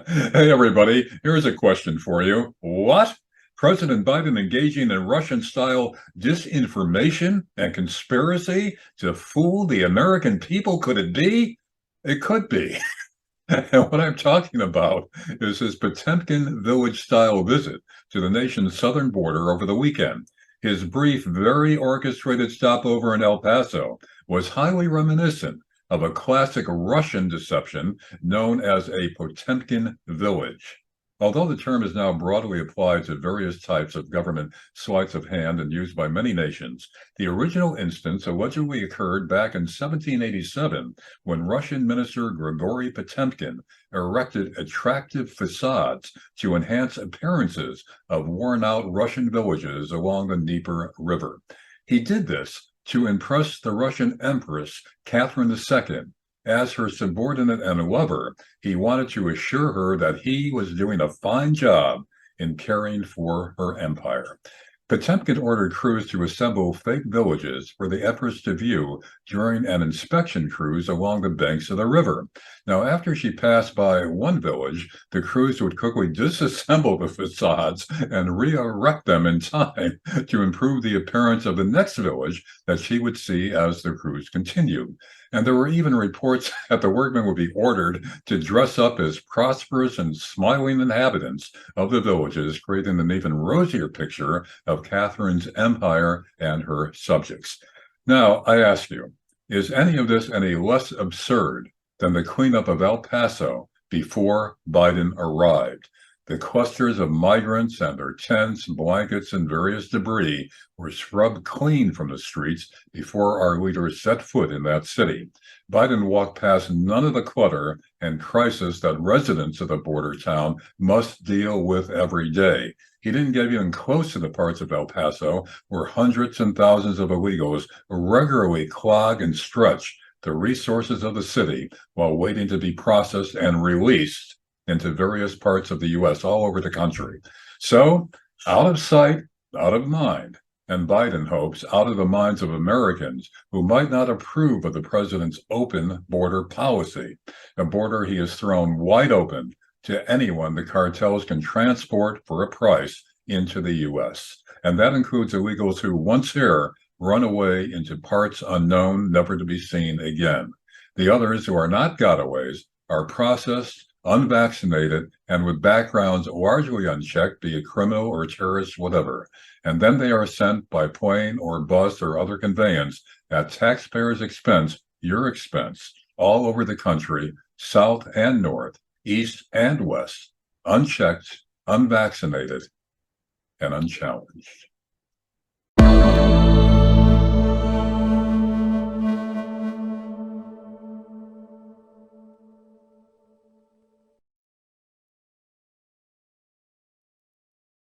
Hey, everybody, here's a question for you. What? President Biden engaging in Russian-style disinformation and conspiracy to fool the American people? Could it be? It could be. And what I'm talking about is his Potemkin Village-style visit to the nation's southern border over the weekend. His brief, very orchestrated stopover in El Paso was highly reminiscent of a classic Russian deception known as a Potemkin Village. Although the term is now broadly applied to various types of government sleights of hand and used by many nations, the original instance allegedly occurred back in 1787 when Russian minister Grigory Potemkin erected attractive facades to enhance appearances of worn-out Russian villages along the Dnieper River. He did this to impress the Russian Empress Catherine II. As her subordinate and lover, he wanted to assure her that he was doing a fine job in caring for her empire. Potemkin ordered crews to assemble fake villages for the Empress to view during an inspection cruise along the banks of the river. Now, after she passed by one village, the crews would quickly disassemble the facades and re-erect them in time to improve the appearance of the next village that she would see as the cruise continued. And there were even reports that the workmen would be ordered to dress up as prosperous and smiling inhabitants of the villages, creating an even rosier picture of Catherine's empire and her subjects. Now, I ask you, is any of this any less absurd than the cleanup of El Paso before Biden arrived? The clusters of migrants and their tents, blankets, and various debris were scrubbed clean from the streets before our leaders set foot in that city. Biden walked past none of the clutter and crisis that residents of the border town must deal with every day. He didn't get even close to the parts of El Paso where hundreds and thousands of illegals regularly clog and stretch the resources of the city while waiting to be processed and released into various parts of the U.S. all over the country. So, out of sight, out of mind, and Biden hopes out of the minds of Americans who might not approve of the president's open border policy, a border he has thrown wide open to anyone the cartels can transport for a price into the U.S. And that includes illegals who, once here, run away into parts unknown, never to be seen again. The others who are not gotaways are processed, unvaccinated, and with backgrounds largely unchecked, be it criminal or terrorist, whatever. And then they are sent by plane or bus or other conveyance at taxpayers' expense, your expense, all over the country, south and north, east and west, unchecked, unvaccinated, and unchallenged.